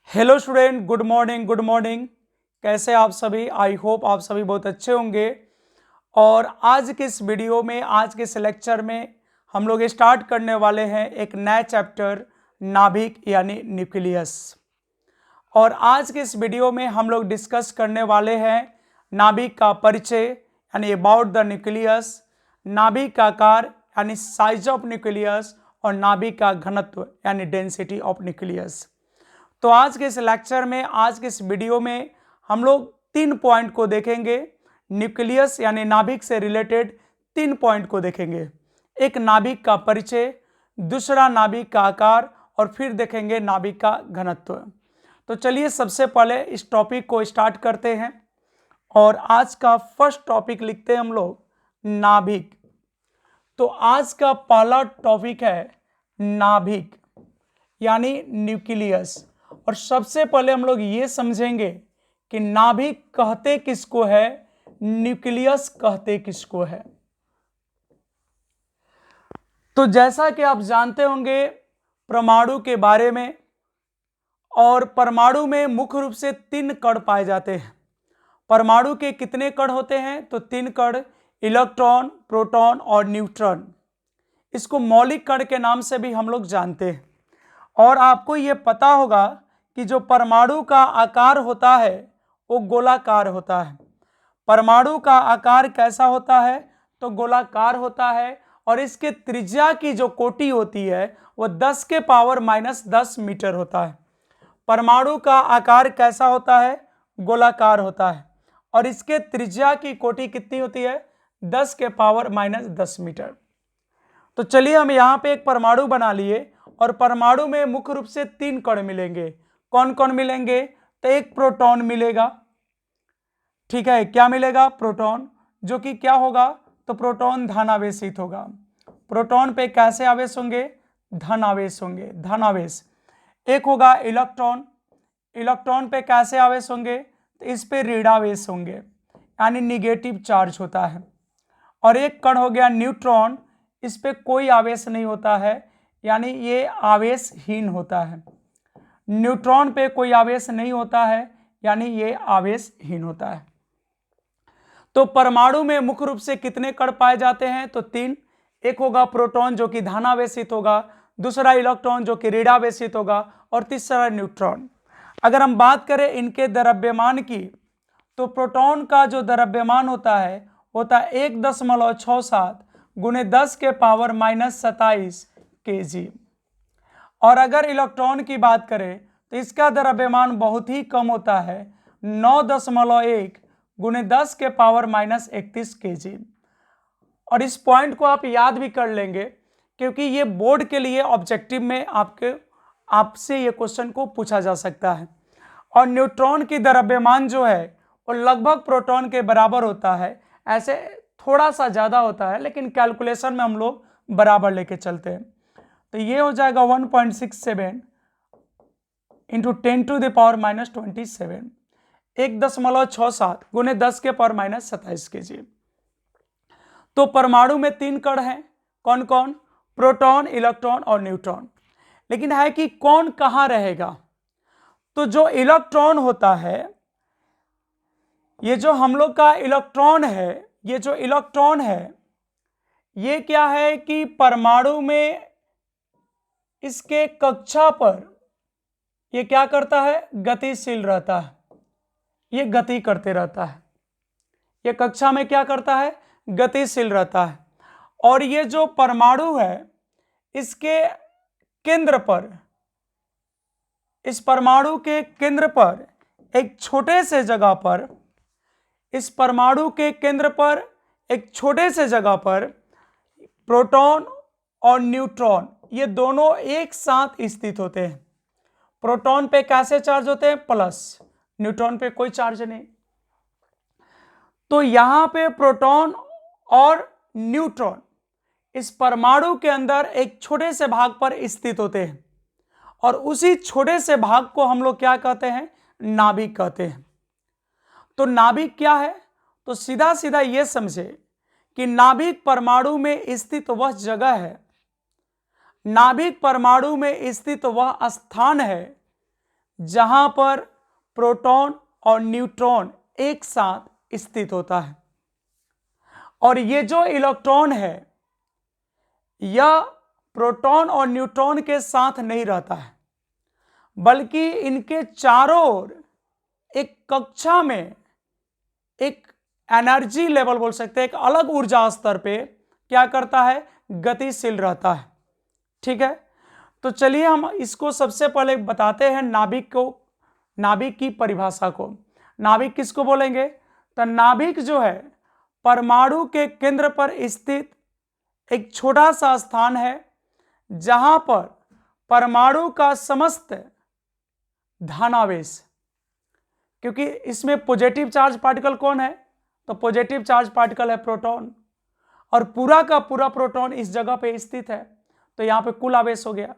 Hello student, good morning good morning. कैसे आप सभी? आई होप आप सभी बहुत अच्छे होंगे। और आज के इस वीडियो में, आज के इस लेक्चर में हम लोग स्टार्ट करने वाले हैं एक नया चैप्टर, नाभिक यानी न्यूक्लियस। और आज के इस वीडियो में हम लोग डिस्कस करने वाले हैं नाभिक का परिचय यानी अबाउट द न्यूक्लियस, नाभिक का आकार यानी साइज ऑफ न्यूक्लियस, और नाभिक का घनत्व यानी डेंसिटी ऑफ न्यूक्लियस। तो आज के इस लेक्चर में, आज के इस वीडियो में हम लोग 3 पॉइंट को देखेंगे। न्यूक्लियस यानी नाभिक से रिलेटेड 3 पॉइंट को देखेंगे। एक नाभिक का परिचय, दूसरा नाभिक का आकार, और फिर देखेंगे नाभिक का घनत्व। तो चलिए सबसे पहले इस टॉपिक को स्टार्ट करते हैं। और आज का फर्स्ट टॉपिक लिखते हैं हम लोग नाभिक। तो आज का पहला टॉपिक है नाभिक यानी न्यूक्लियस। और सबसे पहले हम लोग ये समझेंगे कि नाभिक कहते किसको है, न्यूक्लियस कहते किसको है। तो जैसा कि आप जानते होंगे परमाणु के बारे में, और परमाणु में मुख्य रूप से 3 कण पाए जाते हैं। परमाणु के कितने कण होते हैं? तो 3 कण, इलेक्ट्रॉन, प्रोटॉन और न्यूट्रॉन। इसको मौलिक कण के नाम से भी हम लोग जानते हैं। और आपको ये पता होगा कि जो परमाणु का आकार होता है वो गोलाकार होता है। परमाणु का आकार कैसा होता है? तो गोलाकार होता है। और इसके त्रिज्या की जो कोटि होती है वो 10 के पावर -10 मीटर होता है। परमाणु का आकार कैसा होता है? गोलाकार होता है। और इसके त्रिज्या की कोटि कितनी होती है? 10 के पावर -10 मीटर। तो चलिए हम यहाँ पे एक परमाणु बना लिए। और परमाणु में मुख्य रूप से 3 कण मिलेंगे। कौन कौन मिलेंगे? तो एक प्रोटॉन मिलेगा। ठीक है, क्या मिलेगा? प्रोटॉन, जो कि क्या होगा? तो प्रोटॉन धनावेशित होगा। प्रोटॉन पे कैसे आवेश होंगे? धन आवेश होंगे, धन आवेश। एक होगा इलेक्ट्रॉन। इलेक्ट्रॉन पे कैसे आवेश होंगे? तो इस पे ऋणावेश होंगे, यानी निगेटिव चार्ज होता है। और एक कण हो गया न्यूट्रॉन। इस पे कोई आवेश नहीं होता है, यानी ये आवेशहीन होता है। न्यूट्रॉन पे कोई आवेश नहीं होता है, यानी ये आवेशहीन होता है। तो परमाणु में मुख्य रूप से कितने कण पाए जाते हैं? तो 3। एक होगा प्रोटॉन जो कि धनावेशित होगा, दूसरा इलेक्ट्रॉन जो कि ऋणावेशित होगा, और तीसरा न्यूट्रॉन। अगर हम बात करें इनके द्रव्यमान की, तो प्रोटॉन का जो द्रव्यमान होता है 1.67 × 10 के पावर -27 kg। और अगर इलेक्ट्रॉन की बात करें तो इसका द्रव्यमान बहुत ही कम होता है, 9.1 × 10 के पावर -31 kg। और इस पॉइंट को आप याद भी कर लेंगे, क्योंकि ये बोर्ड के लिए ऑब्जेक्टिव में आपसे ये क्वेश्चन को पूछा जा सकता है। और न्यूट्रॉन की द्रव्यमान जो है वो लगभग प्रोटॉन के बराबर होता है। ऐसे थोड़ा सा ज़्यादा होता है, लेकिन कैलकुलेशन में हम लोग बराबर लेके चलते हैं। तो ये हो जाएगा 1.67 × 10⁻⁻27, 1.67 × 10 के पावर -27 kg। तो परमाणु में 3 कण हैं। कौन कौन? प्रोटॉन, इलेक्ट्रॉन और न्यूट्रॉन। लेकिन है कि कौन कहाँ रहेगा? तो जो इलेक्ट्रॉन होता है, ये जो हम लोग का इलेक्ट्रॉन है, ये जो इलेक्ट्रॉन है, ये क्या है कि परमाणु में इसके कक्षा पर ये क्या करता है? गतिशील रहता है। ये गति करते रहता है। ये कक्षा में क्या करता है? गतिशील रहता है। और ये जो परमाणु है, इसके केंद्र पर, इस परमाणु के केंद्र पर एक छोटे से जगह पर, इस परमाणु के केंद्र पर एक छोटे से जगह पर प्रोटॉन और न्यूट्रॉन ये दोनों एक साथ स्थित होते हैं। प्रोटॉन पे कैसे चार्ज होते हैं? प्लस। न्यूट्रॉन पे कोई चार्ज नहीं। तो यहां पे प्रोटॉन और न्यूट्रॉन इस परमाणु के अंदर एक छोटे से भाग पर स्थित होते हैं। और उसी छोटे से भाग को हम लोग क्या कहते हैं? नाभिक कहते हैं। तो नाभिक क्या है? तो सीधा सीधा ये समझे कि नाभिक परमाणु में स्थित वह जगह है, नाभिक परमाणु में स्थित वह स्थान है जहां पर प्रोटॉन और न्यूट्रॉन एक साथ स्थित होता है। और ये जो इलेक्ट्रॉन है यह प्रोटॉन और न्यूट्रॉन के साथ नहीं रहता है, बल्कि इनके चारों ओर एक कक्षा में एक एनर्जी लेवल बोल सकते हैं, एक अलग ऊर्जा स्तर पे क्या करता है, गतिशील रहता है। ठीक है, तो चलिए हम इसको सबसे पहले बताते हैं नाभिक को, नाभिक की परिभाषा को। नाभिक किसको बोलेंगे, तो नाभिक जो है परमाणु के केंद्र पर स्थित एक छोटा सा स्थान है जहां पर परमाणु का समस्त धनावेश, क्योंकि इसमें पॉजिटिव चार्ज पार्टिकल कौन है, तो पॉजिटिव चार्ज पार्टिकल है प्रोटॉन, और पूरा का पूरा प्रोटॉन इस जगह पे स्थित है, तो यहां पे कुल आवेश हो गया।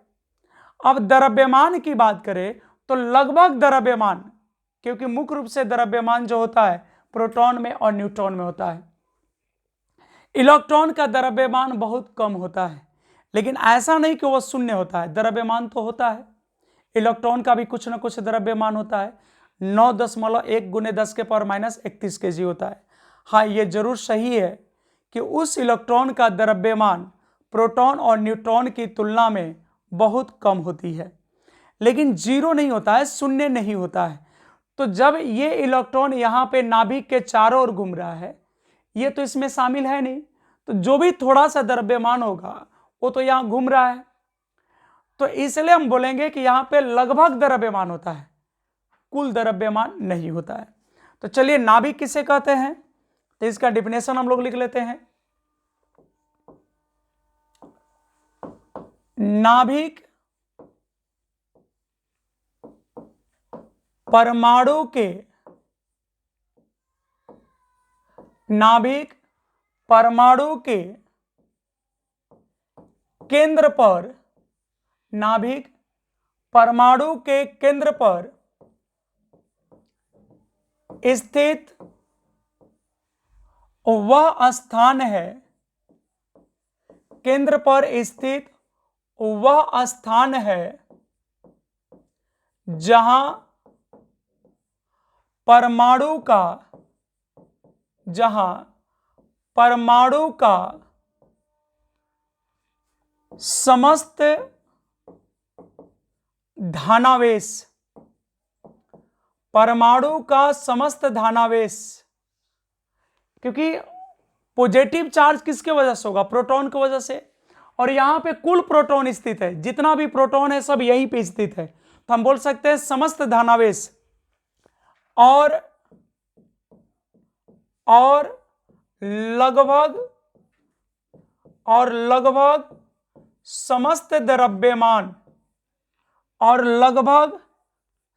अब द्रव्यमान की बात करें तो लगभग द्रव्यमान, क्योंकि मुख्य रूप से द्रव्यमान जो होता है प्रोटॉन में और न्यूट्रॉन में होता है। इलेक्ट्रॉन का द्रव्यमान बहुत कम होता है, लेकिन ऐसा नहीं कि वो शून्य होता है, द्रव्यमान तो होता है। इलेक्ट्रॉन का भी कुछ ना कुछ द्रव्यमान होता है, 9.1 गुने 10 के पावर माइनस 31 kg होता है। हाँ, ये जरूर सही है कि उस इलेक्ट्रॉन का द्रव्यमान प्रोटॉन और न्यूट्रॉन की तुलना में बहुत कम होती है, लेकिन जीरो नहीं होता है, शून्य नहीं होता है। तो जब ये इलेक्ट्रॉन यहाँ पे नाभिक के चारों ओर घूम रहा है, ये तो इसमें शामिल है नहीं, तो जो भी थोड़ा सा द्रव्यमान होगा वो तो यहाँ घूम रहा है, तो इसलिए हम बोलेंगे कि यहाँ पे लगभग द्रव्यमान होता है, कुल द्रव्यमान नहीं होता है। तो चलिए नाभिक किसे कहते हैं, तो इसका डिफिनेशन हम लोग लिख लेते हैं। नाभिक परमाणु के, नाभिक परमाणु के केंद्र पर, नाभिक परमाणु के केंद्र पर स्थित वह स्थान है, केंद्र पर स्थित वह स्थान है जहां परमाणु का, जहां परमाणु का समस्त धनावेश, परमाणु का समस्त धनावेश, क्योंकि पॉजिटिव चार्ज किसके वजह से होगा, प्रोटॉन की वजह से, और यहां पे कुल प्रोटॉन स्थित है, जितना भी प्रोटॉन है सब यहीं पे स्थित है, तो हम बोल सकते हैं समस्त धनावेश और लगभग समस्त द्रव्यमान, और लगभग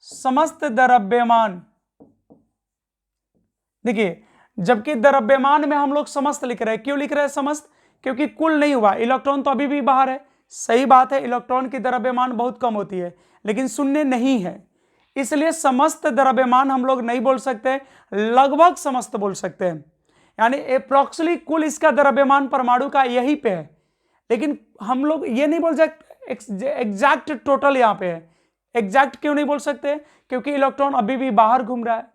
समस्त द्रव्यमान। देखिए, जबकि द्रव्यमान में हम लोग समस्त लिख रहे हैं, क्यों लिख रहे हैं समस्त, क्योंकि कुल नहीं हुआ, इलेक्ट्रॉन तो अभी भी बाहर है। सही बात है, इलेक्ट्रॉन की द्रव्यमान बहुत कम होती है, लेकिन शून्य नहीं है, इसलिए समस्त द्रव्यमान हम लोग नहीं बोल सकते, लगभग समस्त बोल सकते हैं। यानी अप्रोक्सीमेटली कुल इसका द्रव्यमान परमाणु का यही पे है, लेकिन हम लोग ये नहीं बोल सकते एग्जैक्ट टोटल यहाँ पे है। एग्जैक्ट क्यों नहीं बोल सकते, क्योंकि इलेक्ट्रॉन अभी भी बाहर घूम रहा है।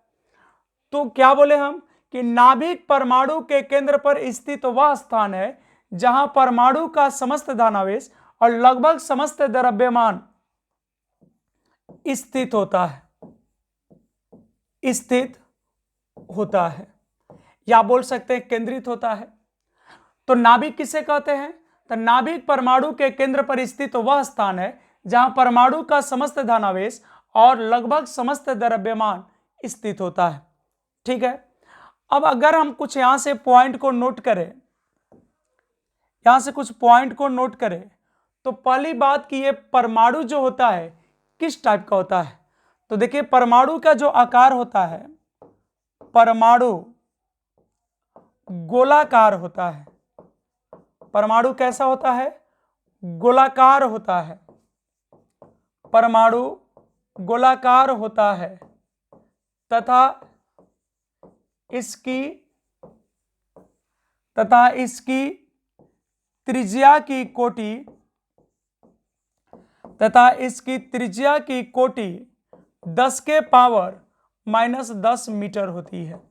तो क्या बोले हम कि नाभिक परमाणु के केंद्र पर स्थित वह स्थान है जहां परमाणु का समस्त धनावेश और लगभग समस्त द्रव्यमान स्थित होता है, स्थित होता है, या बोल सकते हैं केंद्रित होता है। तो नाभिक किसे कहते हैं, तो नाभिक परमाणु के केंद्र पर स्थित वह स्थान है जहां परमाणु का समस्त धनावेश और लगभग समस्त द्रव्यमान स्थित होता है। ठीक है, अब अगर हम कुछ यहां से पॉइंट को नोट करें, यहां से कुछ पॉइंट को नोट करें, तो पहली बात कि ये परमाणु जो होता है किस टाइप का होता है, तो देखिए परमाणु का जो आकार होता है, परमाणु गोलाकार होता है। परमाणु कैसा होता है, गोलाकार होता है, परमाणु गोलाकार होता है, तथा इसकी त्रिज्या की कोटि, तथा इसकी त्रिज्या की कोटि 10 के पावर -10 मीटर होती है।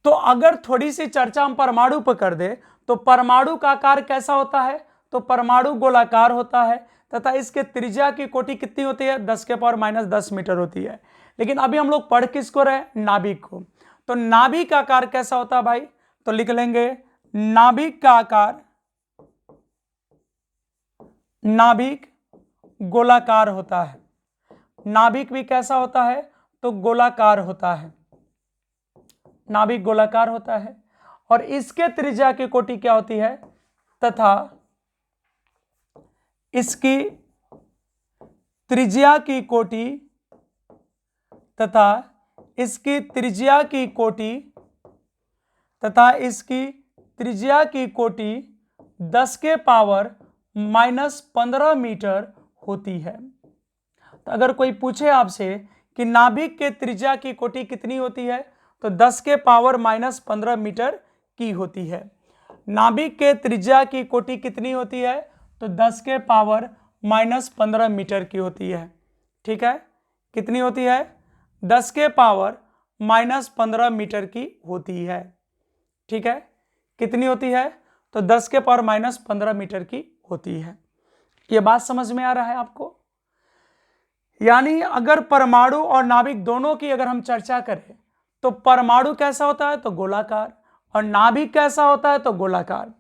तो अगर थोड़ी सी चर्चा हम परमाणु पर कर दे तो परमाणु का आकार कैसा होता है, तो परमाणु गोलाकार होता है तथा इसके त्रिज्या की कोटि कितनी होती है, 10 के पावर -10 मीटर होती है। लेकिन अभी हम लोग पढ़ किसको रहे, नाभिक को। तो नाभिक का आकार कैसा होता है भाई, तो लिख लेंगे नाभिक का आकार, नाभिक गोलाकार होता है। नाभिक भी कैसा होता है, तो गोलाकार होता है, नाभिक गोलाकार होता है। और इसके त्रिज्या की कोटि क्या होती है, तथा इसकी त्रिज्या की कोटि, तथा इसकी त्रिज्या की कोटि, तथा इसकी त्रिज्या की कोटि 10 के पावर -15 मीटर होती है। तो अगर कोई पूछे आपसे कि नाभिक के त्रिज्या की कोटि कितनी होती है, तो 10 के पावर -15 मीटर की होती है। नाभिक के त्रिज्या की कोटि कितनी होती है, तो 10 के पावर -15 मीटर की होती है। ठीक है, कितनी होती है, 10 के पावर -15 मीटर की होती है। ठीक है, कितनी होती है, तो 10 के पावर -15 मीटर की होती है। ये बात समझ में आ रहा है आपको। यानी अगर परमाणु और नाभिक दोनों की अगर हम चर्चा करें तो परमाणु कैसा होता है, तो गोलाकार, और नाभिक कैसा होता है, तो गोलाकार।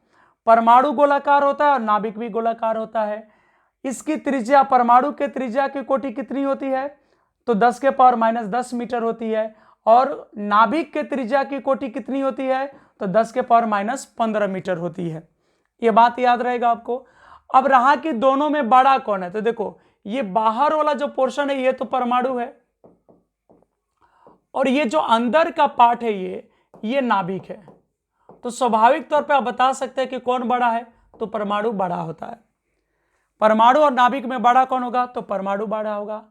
परमाणु गोलाकार होता है और नाभिक भी गोलाकार होता है। इसकी त्रिज्या, परमाणु के त्रिज्या की कोटि कितनी होती है, तो 10 के पावर -10 मीटर होती है। और नाभिक के त्रिज्या की कोटि कितनी होती है, तो 10 के पावर -15 मीटर होती है। ये बात याद रहेगा आपको। अब रहा कि दोनों में बड़ा कौन है, तो देखो ये बाहर वाला जो पोर्शन है ये तो परमाणु है, और ये जो अंदर का पार्ट है ये नाभिक है। तो स्वाभाविक तौर पे आप बता सकते हैं कि कौन बड़ा है, तो परमाणु बड़ा होता है। परमाणु और नाभिक में बड़ा कौन होगा, तो परमाणु बड़ा होगा,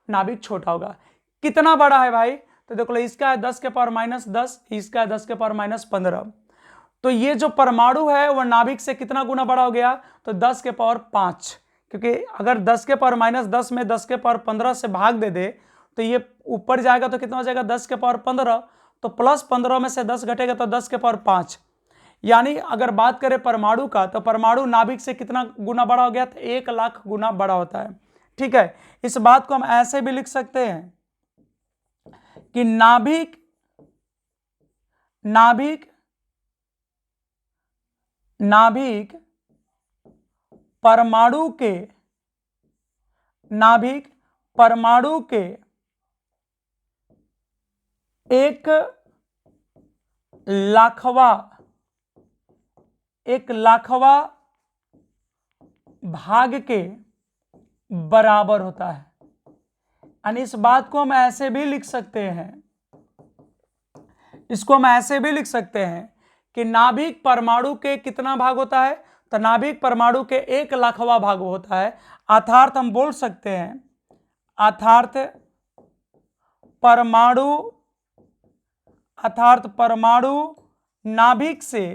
नाभिक छोटा होगा। कितना बड़ा है भाई, तो देखो इसका है 10 के पावर -10, इसका है 10 के पावर -15। तो ये जो परमाणु है वह नाभिक से कितना गुना बड़ा हो गया, तो 10 के पावर 5, क्योंकि अगर 10 के पावर -10 में 10 के पावर 15 से भाग दे दे तो ये ऊपर जाएगा तो कितना हो जाएगा, 10 के पावर 15, तो +15 में से 10 घटेगा तो 10 के पावर 5। यानी अगर बात करें परमाणु का, तो परमाणु नाभिक से कितना गुना बड़ा हो गया, तो 1 लाख गुना बड़ा होता है। ठीक है, इस बात को हम ऐसे भी लिख सकते हैं कि नाभिक परमाणु के 1 लाखवा भाग के बराबर होता है। यानी इस बात को हम ऐसे भी लिख सकते हैं, इसको हम ऐसे भी लिख सकते हैं कि नाभिक परमाणु के कितना भाग होता है, तो नाभिक परमाणु के 1 लाखवा भाग होता है। अर्थात हम बोल सकते हैं, अर्थात परमाणु नाभिक से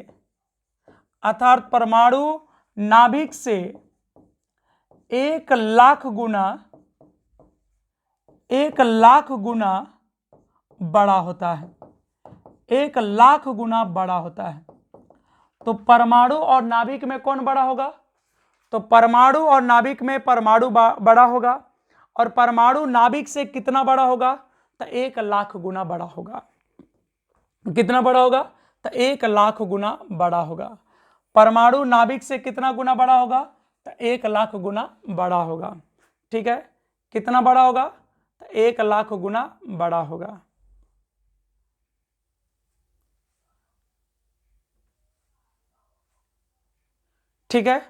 1 लाख गुना बड़ा होता है, 1 लाख गुना बड़ा होता है। तो परमाणु और नाभिक में कौन बड़ा होगा, तो परमाणु और नाभिक में परमाणु बड़ा होगा, और परमाणु नाभिक से कितना बड़ा होगा, तो 1 लाख गुना बड़ा होगा। कितना बड़ा होगा, तो 1 लाख गुना बड़ा होगा। परमाणु नाभिक से कितना गुना बड़ा होगा, तो 1 लाख गुना बड़ा होगा। ठीक है, कितना बड़ा होगा, तो 1 लाख गुना बड़ा होगा। ठीक है,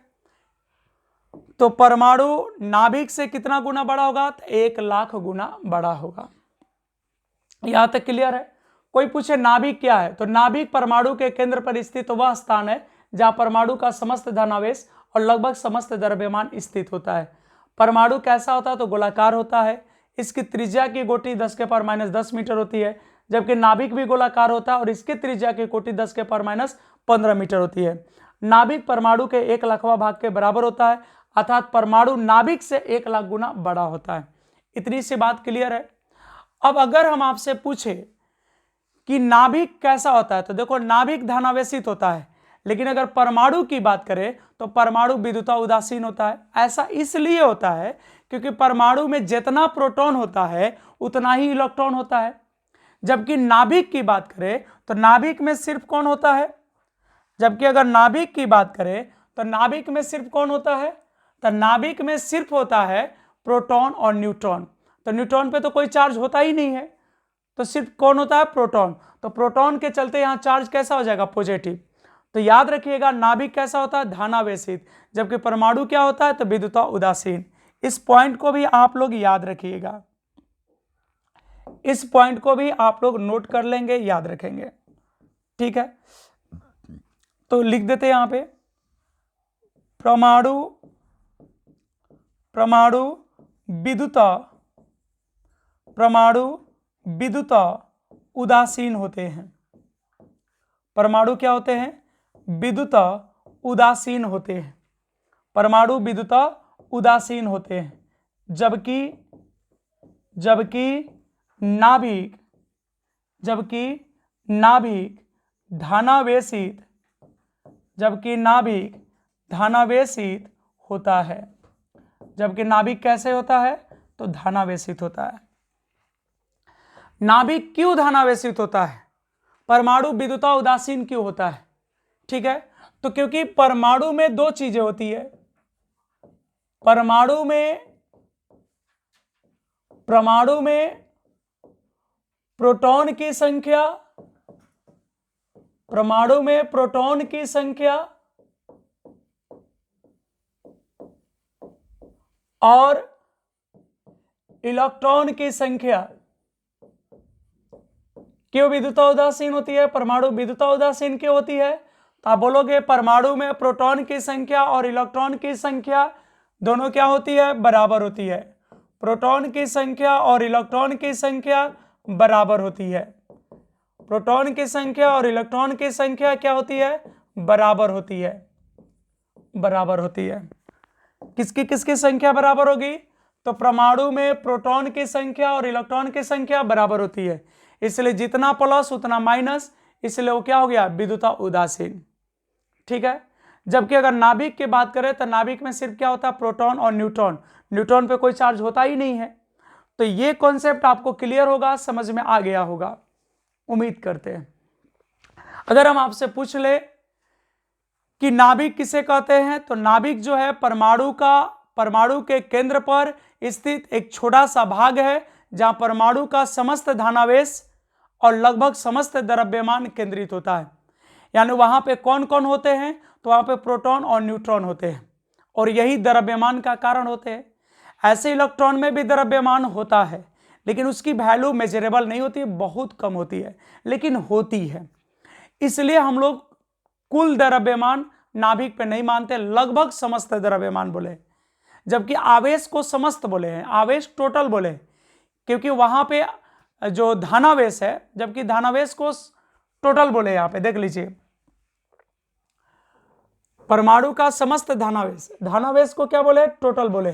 तो परमाणु नाभिक से कितना गुना बड़ा होगा, तो 1 लाख गुना बड़ा होगा। यहां तक क्लियर है। कोई पूछे नाभिक क्या है, तो नाभिक परमाणु के केंद्र पर स्थित वह स्थान है जहां परमाणु का समस्त धनावेश और लगभग समस्त द्रव्यमान स्थित होता है। परमाणु कैसा होता है, तो गोलाकार होता है। इसकी त्रिज्या की कोटि 10 के पावर -10 मीटर होती है, जबकि नाभिक भी गोलाकार होता है और इसकी त्रिज्या की कोटि 10 के पावर -15 मीटर होती है। नाभिक परमाणु के 1 लाखवा भाग के बराबर होता है, अर्थात परमाणु नाभिक से 1 लाख गुना बड़ा होता है। इतनी सी बात क्लियर है। अब अगर हम आपसे पूछे कि नाभिक कैसा होता है, तो देखो नाभिक धनावेशित होता है, लेकिन अगर परमाणु की बात करें तो परमाणु विद्युता उदासीन होता है। ऐसा इसलिए होता है क्योंकि परमाणु में जितना प्रोटॉन होता है उतना ही इलेक्ट्रॉन होता है, जबकि नाभिक की बात करें तो नाभिक में सिर्फ कौन होता है, जबकि अगर नाभिक की बात करें तो नाभिक में सिर्फ कौन होता है, तो नाभिक में सिर्फ होता है प्रोटॉन और न्यूट्रॉन। तो न्यूट्रॉन पे तो कोई चार्ज होता ही नहीं है, तो सिर्फ कौन होता है, प्रोटॉन। तो प्रोटॉन के चलते यहां चार्ज कैसा हो जाएगा, पॉजिटिव। तो याद रखिएगा नाभिक कैसा होता है, धनावेशित, जबकि परमाणु क्या होता है, तो विद्युता उदासीन। इस पॉइंट को भी आप लोग याद रखिएगा, इस पॉइंट को भी आप लोग नोट कर लेंगे, याद रखेंगे, ठीक है। तो लिख देते हैं यहां पे परमाणु विद्युता उदासीन होते हैं। परमाणु क्या होते हैं, विद्युता उदासीन होते हैं। परमाणु विद्युता उदासीन होते हैं, जबकि नाभिक धनावेशित होता है। जबकि नाभिक कैसे होता है, तो धनावेशित होता है। नाभिक क्यों धनावेशित होता है, परमाणु विद्युता उदासीन क्यों होता है, ठीक है। तो क्योंकि परमाणु में 2 चीजें होती है, परमाणु में प्रोटॉन की संख्या, परमाणु में प्रोटॉन की संख्या और इलेक्ट्रॉन की संख्या क्यों विद्युता उदासीन होती है, परमाणु विद्युता उदासीन क्यों होती है। तो आप बोलोगे परमाणु में प्रोटॉन की संख्या और इलेक्ट्रॉन की संख्या दोनों क्या होती है, बराबर होती है। प्रोटॉन की संख्या और इलेक्ट्रॉन की संख्या बराबर होती है। प्रोटॉन की संख्या और इलेक्ट्रॉन की संख्या क्या होती है, बराबर होती है, बराबर होती है। किसकी किसकी संख्या बराबर होगी, तो परमाणु में प्रोटॉन की संख्या और इलेक्ट्रॉन की संख्या बराबर होती है, इसलिए जितना प्लस उतना माइनस, इसलिए वो क्या हो गया, विद्युता उदासीन, ठीक है। जबकि अगर नाभिक की बात करें तो नाभिक में सिर्फ क्या होता है, प्रोटॉन और न्यूट्रॉन, न्यूट्रॉन पे कोई चार्ज होता ही नहीं है। तो ये कॉन्सेप्ट आपको क्लियर होगा, समझ में आ गया होगा, उम्मीद करते हैं। अगर हम आपसे पूछ ले कि नाभिक किसे कहते हैं, तो नाभिक जो है परमाणु के केंद्र पर स्थित एक छोटा सा भाग है जहां परमाणु का समस्त धनावेश और लगभग समस्त द्रव्यमान केंद्रित होता है। यानी वहां पे कौन कौन होते हैं, तो वहां पे प्रोटॉन और न्यूट्रॉन होते हैं, और यही द्रव्यमान का कारण होते हैं। ऐसे इलेक्ट्रॉन में भी द्रव्यमान होता है, लेकिन उसकी वैल्यू मेजरेबल नहीं होती है, बहुत कम होती है, लेकिन होती है। इसलिए हम लोग कुल द्रव्यमान नाभिक पे नहीं मानते, लगभग समस्त द्रव्यमान बोले, जबकि आवेश को समस्त बोले हैं, आवेश टोटल बोले, क्योंकि वहां पे जो धनावेश है, जबकि धनावेश को टोटल बोले। यहां पे देख लीजिए, परमाणु का समस्त धनावेश को क्या बोले, टोटल बोले।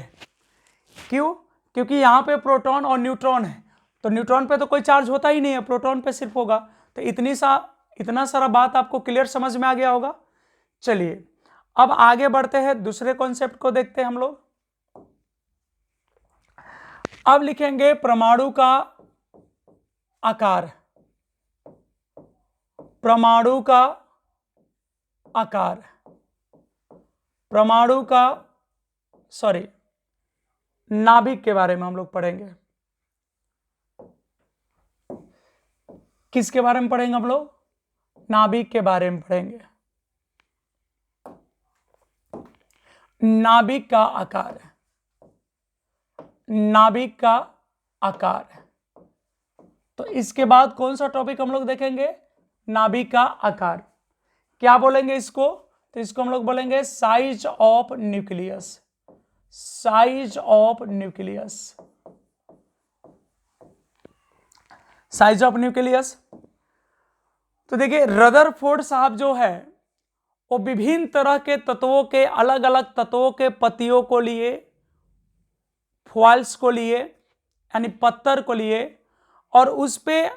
क्यों, क्योंकि यहां पे प्रोटॉन और न्यूट्रॉन है, तो न्यूट्रॉन पे तो कोई चार्ज होता ही नहीं है, प्रोटॉन पे सिर्फ होगा। तो इतना सारा बात आपको क्लियर समझ में आ गया होगा। चलिए अब आगे बढ़ते हैं, दूसरे कॉन्सेप्ट को देखते हैं हम लोग। अब लिखेंगे परमाणु का आकार, परमाणु का आकार, नाभिक के बारे में हम लोग पढ़ेंगे। किसके बारे में पढ़ेंगे हम लोग, नाभिक के बारे में पढ़ेंगे। नाभिक का आकार, नाभिक का आकार। तो इसके बाद कौन सा टॉपिक हम लोग देखेंगे, नाभिक का आकार। क्या बोलेंगे इसको, तो इसको हम लोग बोलेंगे size of nucleus, size of nucleus, size of nucleus. तो देखिए रदरफोर्ड साहब जो है वो विभिन्न तरह के तत्वों के, अलग अलग तत्वों के पत्तियों को लिए, फॉइल्स को लिए यानी पत्थर को लिए, और उस पे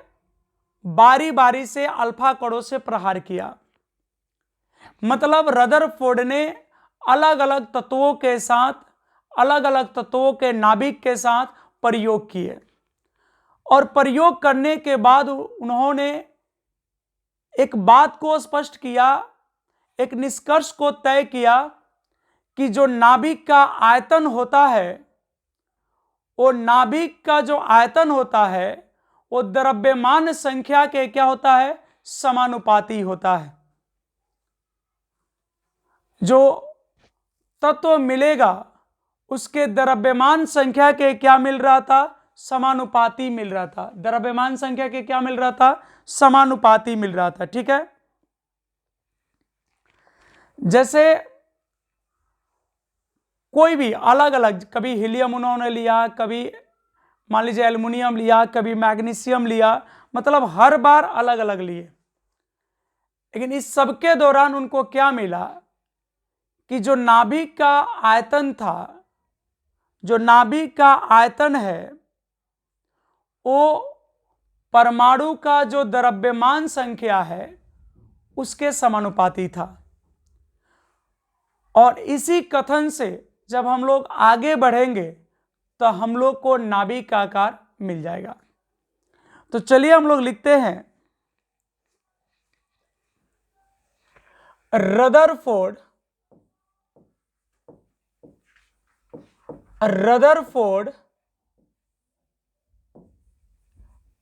बारी बारी से अल्फा कणों से प्रहार किया। मतलब रदरफोर्ड ने अलग अलग तत्वों के साथ, अलग अलग तत्वों के नाभिक के साथ प्रयोग किए, और प्रयोग करने के बाद उन्होंने एक बात को स्पष्ट किया, एक निष्कर्ष को तय किया कि जो नाभिक का आयतन होता है, वो नाभिक का जो आयतन होता है वो द्रव्यमान संख्या के क्या होता है, समानुपाती होता है। जो तत्व मिलेगा उसके द्रव्यमान संख्या के क्या मिल रहा था, समानुपाती मिल रहा था। द्रव्यमान संख्या के क्या मिल रहा था, समानुपाती मिल रहा था। ठीक है, जैसे कोई भी अलग अलग, कभी हीलियम उन्होंने लिया, कभी मान लीजिए एल्युमिनियम लिया, कभी मैग्नीशियम लिया, मतलब हर बार अलग अलग लिए, लेकिन इस सबके दौरान उनको क्या मिला कि जो नाभिक का आयतन था, जो नाभिक का आयतन है, वो परमाणु का जो द्रव्यमान संख्या है उसके समानुपाती था। और इसी कथन से जब हम लोग आगे बढ़ेंगे तो हम लोग को नाभिक का आकार मिल जाएगा। तो चलिए हम लोग लिखते हैं, रदरफोर्ड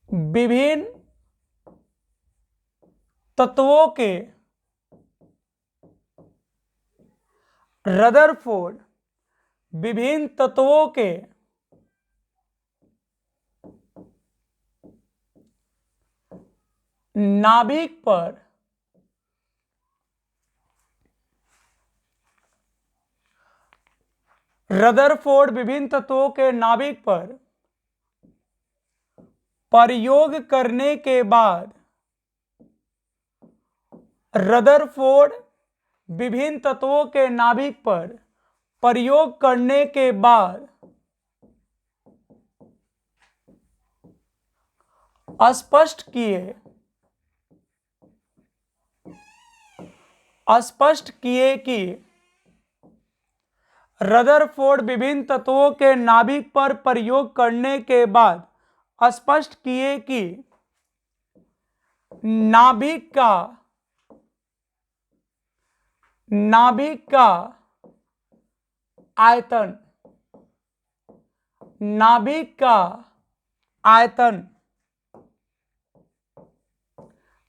विभिन्न तत्वों के, रदरफोर्ड विभिन्न तत्वों के नाभिक पर रदरफोर्ड विभिन्न तत्वों के नाभिक पर प्रयोग करने के बाद, रदरफोर्ड विभिन्न तत्वों के नाभिक पर प्रयोग करने के बाद स्पष्ट किए कि रदरफोर्ड विभिन्न तत्वों के नाभिक पर प्रयोग करने के बाद स्पष्ट किए कि नाभिक का आयतन, नाभिक का आयतन,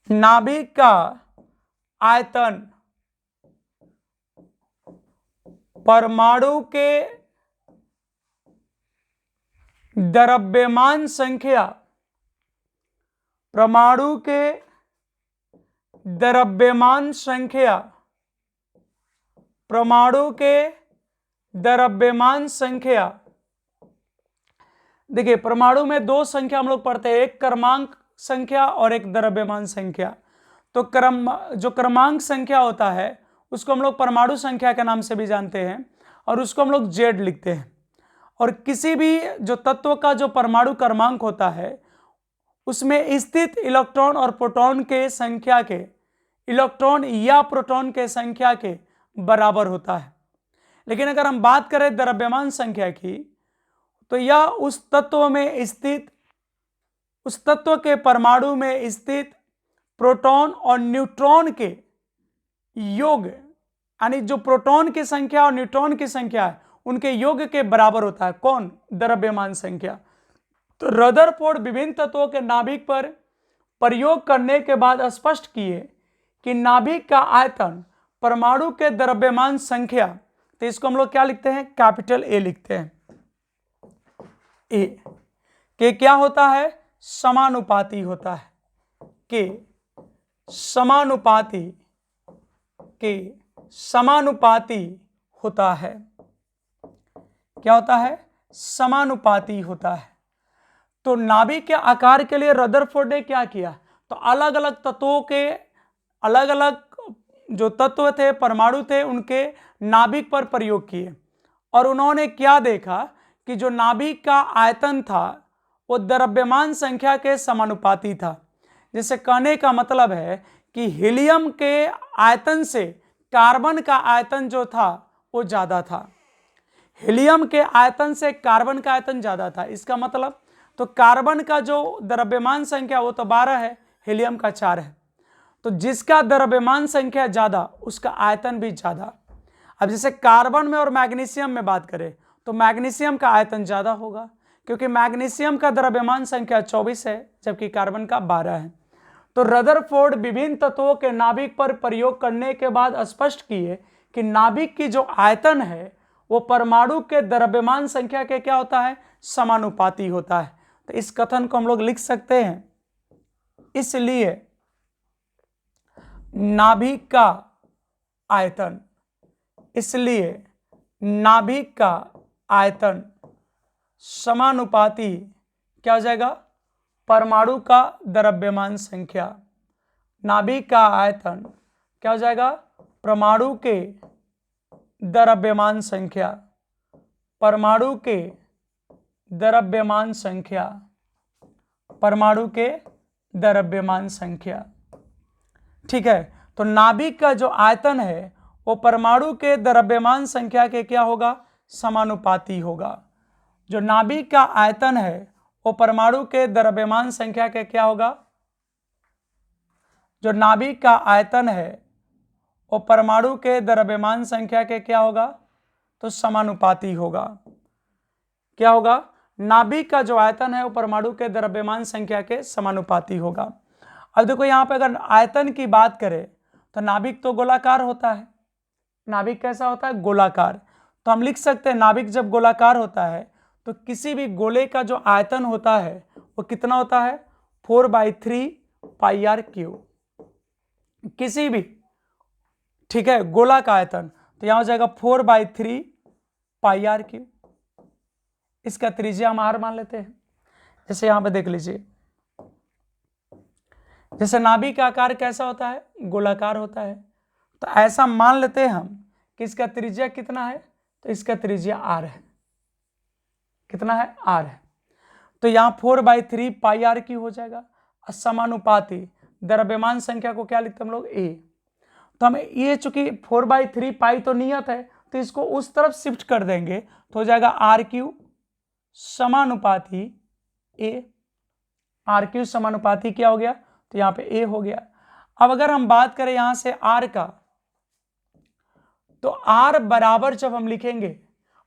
नाभिक का आयतन परमाणु के द्रव्यमान संख्या, परमाणु के द्रव्यमान संख्या, परमाणु के द्रव्यमान संख्या। देखिए परमाणु में दो संख्या हम लोग पढ़ते हैं, एक क्रमांक संख्या और एक द्रव्यमान संख्या। तो जो क्रमांक संख्या होता है उसको हम लोग परमाणु संख्या के नाम से भी जानते हैं, और उसको हम लोग जेड लिखते हैं। और किसी भी जो तत्व का जो परमाणु क्रमांक होता है उसमें स्थित इलेक्ट्रॉन और प्रोटॉन के संख्या के, इलेक्ट्रॉन या प्रोटॉन के संख्या के बराबर होता है। लेकिन अगर हम बात करें द्रव्यमान संख्या की, तो यह उस तत्व में स्थित, उस तत्व के परमाणु में स्थित प्रोटॉन और न्यूट्रॉन के योग, यानी जो प्रोटॉन की संख्या और न्यूट्रॉन की संख्या है उनके योग के बराबर होता है। कौन? द्रव्यमान संख्या। तो रदरफोर्ड विभिन्न तत्वों के नाभिक पर प्रयोग करने के बाद स्पष्ट किए कि नाभिक का आयतन परमाणु के द्रव्यमान संख्या, तो इसको हम लोग क्या लिखते हैं, कैपिटल ए लिखते हैं। ए के क्या होता है, समानुपाती होता है। के समानुपाती, के समानुपाती होता है। क्या होता है? समानुपाती होता है। तो नाभिक के आकार के लिए रदरफोर्ड ने क्या किया, तो अलग अलग तत्वों के, अलग अलग जो तत्व थे, परमाणु थे, उनके नाभिक पर प्रयोग किए और उन्होंने क्या देखा कि जो नाभिक का आयतन था वो द्रव्यमान संख्या के समानुपाती था। जिसे कहने का मतलब है कि हीलियम के आयतन से कार्बन का आयतन जो था वो ज्यादा था। हीलियम के आयतन से कार्बन का आयतन ज्यादा था। इसका मतलब तो कार्बन का जो द्रव्यमान संख्या वो तो 12 है, हीलियम का 4 है। तो जिसका द्रव्यमान संख्या ज्यादा उसका आयतन भी ज्यादा। अब जैसे कार्बन में और मैग्नीशियम में बात करें तो मैग्नीशियम का आयतन ज्यादा होगा क्योंकि मैग्नीशियम का द्रव्यमान संख्या 24 है जबकि कार्बन का 12 है। तो रदरफोर्ड विभिन्न तत्वों के नाभिक पर प्रयोग करने के बाद स्पष्ट किए कि नाभिक की जो आयतन है वो परमाणु के द्रव्यमान संख्या के क्या होता है, समानुपाती होता है। तो इस कथन को हम लोग लिख सकते हैं, इसलिए नाभिक का आयतन, इसलिए नाभिक का आयतन समानुपाती क्या हो जाएगा, परमाणु का द्रव्यमान संख्या। नाभिक का आयतन क्या हो जाएगा, परमाणु के द्रव्यमान संख्या, परमाणु के द्रव्यमान संख्या, परमाणु के द्रव्यमान संख्या। ठीक है, तो नाभिक का जो आयतन है वो परमाणु के द्रव्यमान संख्या के क्या होगा, समानुपाती होगा। जो नाभिक का आयतन है वो परमाणु के द्रव्यमान संख्या के क्या होगा, जो नाभिक का आयतन है वो परमाणु के द्रव्यमान संख्या के क्या होगा, तो समानुपाती होगा। क्या होगा, नाभिक का जो आयतन है वो परमाणु के द्रव्यमान संख्या के समानुपाती होगा। अब देखो यहाँ पे अगर आयतन की बात करें तो नाभिक तो गोलाकार होता है। नाभिक कैसा होता है, गोलाकार। तो हम लिख सकते हैं नाभिक जब गोलाकार होता है तो किसी भी गोले का जो आयतन होता है वो कितना होता है, 4/3 पाई आर क्यूब। किसी भी, ठीक है, गोला का आयतन तो यहां हो जाएगा 4/3 पाई आर क्यूब। इसका त्रिज्या हम आर मान लेते हैं। जैसे यहां पे देख लीजिए, जैसे नाभिक का आकार कैसा होता है, गोलाकार होता है। तो ऐसा मान लेते हैं हम कि इसका त्रिज्या कितना है, तो इसका त्रिज्या आर है। कितना है, आर है। तो यहाँ 4/3 पाई आर क्यूब हो जाएगा। समानुपाती द्रव्यमान संख्या को क्या लिखते हैं हम लोग, ए। तो हमें ये चूंकि 4/3 पाई तो नियत है तो इसको उस तरफ शिफ्ट कर देंगे तो हो जाएगा आर क्यूब समानुपाती ए। आर क्यूब समानुपाती क्या हो गया, तो यहाँ पे ए हो गया। अब अगर हम बात करें यहां से आर का, तो आर बराबर जब हम लिखेंगे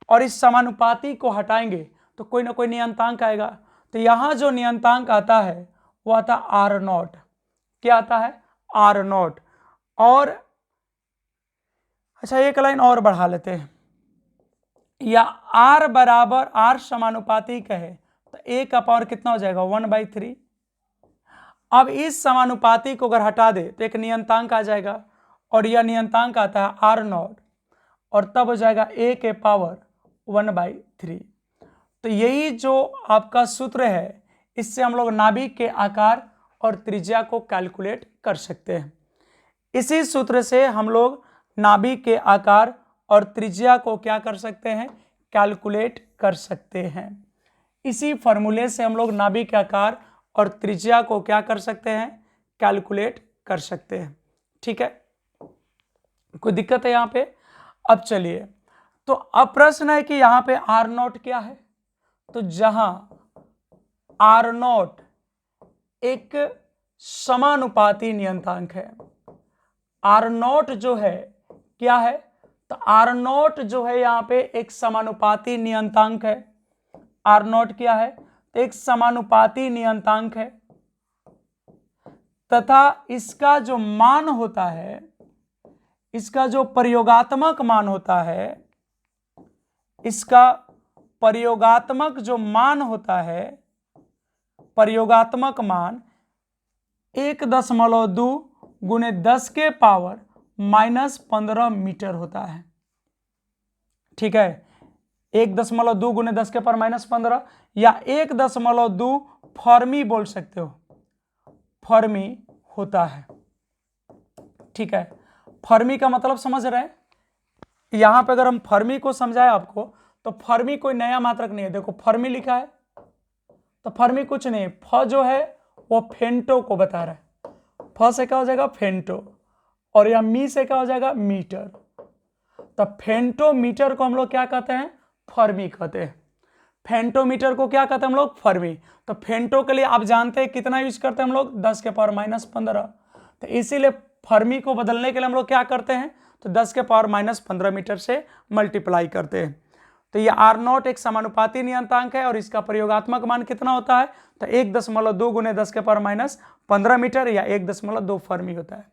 और इस समानुपाती को हटाएंगे तो कोई ना कोई नियंतांक आएगा। तो यहां जो नियंतांक आता है वो आता है आर नॉट। क्या आता है, आर नॉट। और अच्छा एक लाइन और बढ़ा लेते हैं, या आर बराबर आर समानुपाती कहे तो ए का पावर कितना हो जाएगा, 1/3। अब इस समानुपाती को अगर हटा दे तो एक नियंतांक आ जाएगा और यह नियंतांक आता है आर नॉट और तब हो जाएगा ए के पावर 1/3। तो यही जो आपका सूत्र है इससे हम लोग नाभिक के आकार और त्रिज्या को कैलकुलेट कर सकते हैं। इसी सूत्र से हम लोग नाभिक के आकार और त्रिज्या को क्या कर सकते हैं, कैलकुलेट कर सकते हैं। इसी फॉर्मूले से हम लोग नाभिक के आकार और त्रिज्या को क्या कर सकते हैं, कैलकुलेट कर सकते हैं। ठीक है, कोई दिक्कत है यहाँ पे। अब चलिए, तो अब प्रश्न है कि यहाँ पे आर नॉट क्या है। तो जहां आर नॉट एक समानुपाती नियंतांक है, आर नॉट जो है क्या है, तो आर नॉट जो है यहाँ पे एक समानुपाती नियंतांक है। आर नॉट क्या है, तो एक समानुपाती नियंतांक है तथा इसका जो मान होता है, इसका जो प्रयोगात्मक मान होता है, इसका प्रयोगात्मक जो मान होता है, प्रयोगात्मक मान 1.2 गुने 10 के पावर -15 मीटर होता है। ठीक है, 1.2 गुने 10 के पावर -15 या 1.2 फर्मी बोल सकते हो, फर्मी होता है। ठीक है, फर्मी का मतलब समझ रहे हैं? यहाँ पे अगर हम फर्मी को समझाए आपको, तो फर्मी कोई नया मात्रक नहीं है। देखो फर्मी लिखा है, तो फर्मी कुछ नहीं, फ जो है वो फेंटो को बता रहा है। फ से क्या हो जाएगा? फेंटो। और यह मी से क्या हो जाएगा? मीटर। तो फेंटोमीटर को हम लोग क्या कहते हैं? फर्मी कहते हैं। फेंटोमीटर को क्या कहते हैं हम लोग? फर्मी। तो फेंटो के लिए आप जानते हैं कितना यूज करते हैं हम लोग? 10⁻⁻15। तो इसीलिए फर्मी को बदलने के लिए हम लोग क्या करते हैं? तो 10⁻⁻15 मीटर से मल्टीप्लाई करते हैं। तो ये R0 एक समानुपाती नियतांक है और इसका प्रयोगात्मक मान कितना होता है? तो 1.2 गुने 10⁻15 मीटर या 1.2 फर्मी होता है।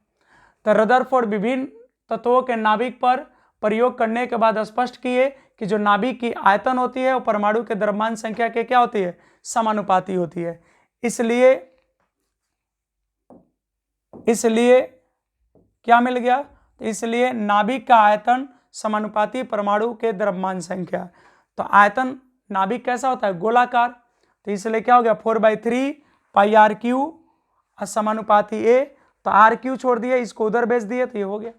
तो रदरफोर्ड विभिन्न तत्वों के नाभिक पर प्रयोग करने के बाद स्पष्ट किए कि जो नाभिक की आयतन होती है वो परमाणु के द्रव्यमान संख्या के क्या होती है? समानुपाती होती है। इसलिए क्या मिल गया? इसलिए नाभिक का आयतन समानुपाती परमाणु के द्रव्यमान संख्या। तो आयतन नाभिक कैसा होता है? गोलाकार। तो इसलिए क्या हो गया? 4/3 πr³ समानुपाती a। तो r³ छोड़ दिए, इसको उधर भेज दिए, तो ये हो गया।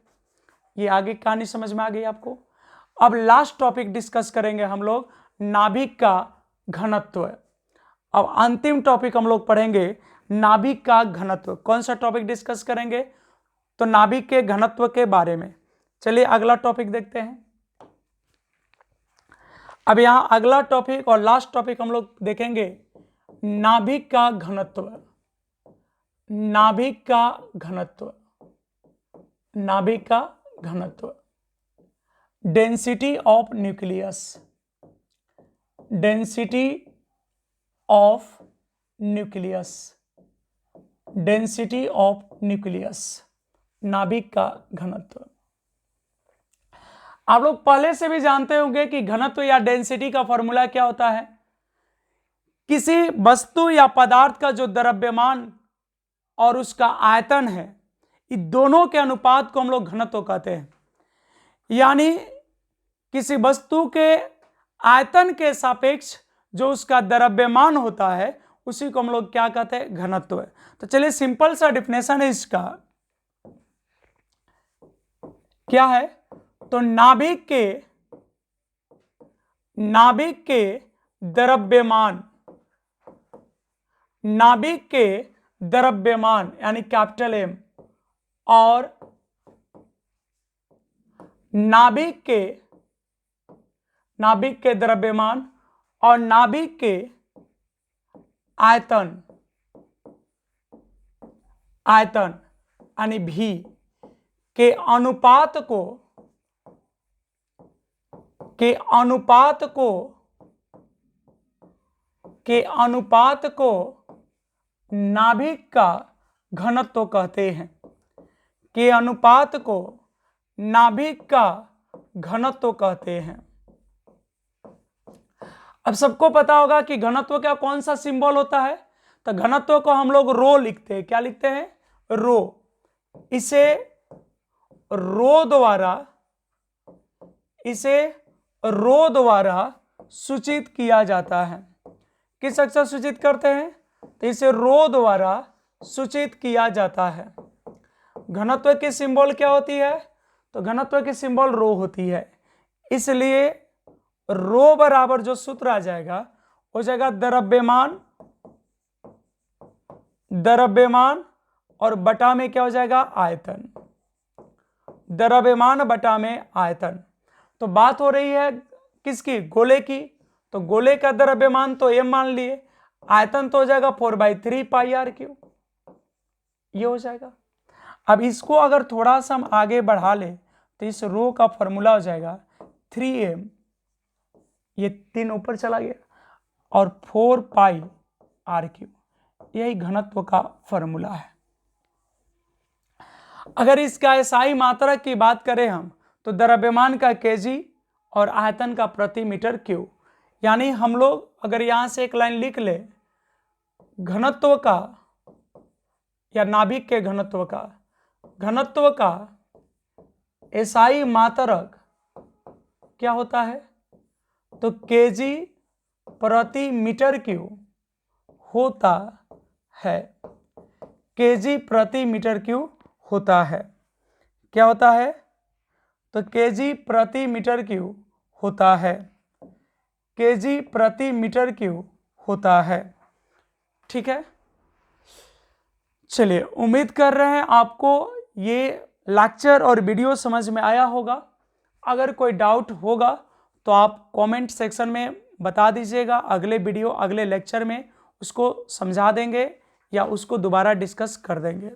ये आगे कहानी समझ में आ गई आपको। अब लास्ट टॉपिक डिस्कस करेंगे हम लोग, नाभिक का घनत्व। अब अंतिम टॉपिक हम लोग पढ़ेंगे नाभिक का घनत्व। कौन सा टॉपिक डिस्कस करेंगे? तो नाभिक के घनत्व के बारे में। चलिए अगला टॉपिक देखते हैं। अब यहां अगला टॉपिक और लास्ट टॉपिक हम लोग देखेंगे नाभिक का घनत्व। नाभिक का घनत्व, नाभिक का घनत्व, density of nucleus, density of nucleus, density of nucleus, नाभिक का घनत्व। आप लोग पहले से भी जानते होंगे कि घनत्व या डेंसिटी का फॉर्मूला क्या होता है? किसी वस्तु या पदार्थ का जो द्रव्यमान और उसका आयतन है, इन दोनों के अनुपात को हम लोग घनत्व कहते हैं। यानी किसी वस्तु के आयतन के सापेक्ष जो उसका द्रव्यमान होता है उसी को हम लोग क्या कहते हैं? घनत्व। तो चलिए सिंपल सा डिफिनेशन है इसका, क्या है? तो नाभिक के द्रव्यमान, नाभिक के द्रव्यमान यानी कैपिटल M, और नाभिक के द्रव्यमान और नाभिक के आयतन यानी V के अनुपात को नाभिक का घनत्व कहते हैं। के अनुपात को नाभिक का घनत्व कहते हैं। अब सबको पता होगा कि घनत्व का कौन सा सिंबल होता है? तो घनत्व को हम लोग रो लिखते हैं। क्या लिखते हैं? रो। इसे रो द्वारा सूचित किया जाता है। किस अक्षर सूचित करते हैं? तो इसे रो द्वारा सूचित किया जाता है। घनत्व की सिंबल क्या होती है? तो घनत्व की सिंबल रो होती है। इसलिए रो बराबर जो सूत्र आ जाएगा हो जाएगा द्रव्यमान और बटा में क्या हो जाएगा? आयतन। द्रव्यमान बटा में आयतन। तो बात हो रही है किसकी? गोले की। तो गोले का द्रव्यमान तो m मान लिए, आयतन तो हो जाएगा 4/3 πr³। ये हो जाएगा। अब इसको अगर थोड़ा सा हम आगे बढ़ा ले तो इस रो का फॉर्मूला हो जाएगा 3m, ये 3 ऊपर चला गया, और 4πr³। यही घनत्व का फॉर्मूला है। अगर इसका एसआई मात्रक की बात करें हम, तो द्रव्यमान का kg और आयतन का प्रति मीटर क्यूब। यानी हम लोग अगर यहां से एक लाइन लिख ले, घनत्व का या नाभिक के घनत्व का एसआई मात्रक क्या होता है? तो kg प्रति मीटर क्यूब होता है। kg प्रति मीटर क्यूब होता है। क्या होता है? तो केजी प्रति मीटर क्यूब होता है, केजी प्रति मीटर क्यूब होता है। ठीक है, चलिए उम्मीद कर रहे हैं आपको ये लेक्चर और वीडियो समझ में आया होगा। अगर कोई डाउट होगा तो आप कमेंट सेक्शन में बता दीजिएगा, अगले वीडियो अगले लेक्चर में उसको समझा देंगे या उसको दोबारा डिस्कस कर देंगे।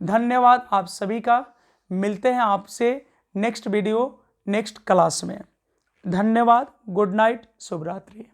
धन्यवाद आप सभी का, मिलते हैं आपसे नेक्स्ट वीडियो नेक्स्ट क्लास में। धन्यवाद, गुड नाइट, शुभ रात्रि।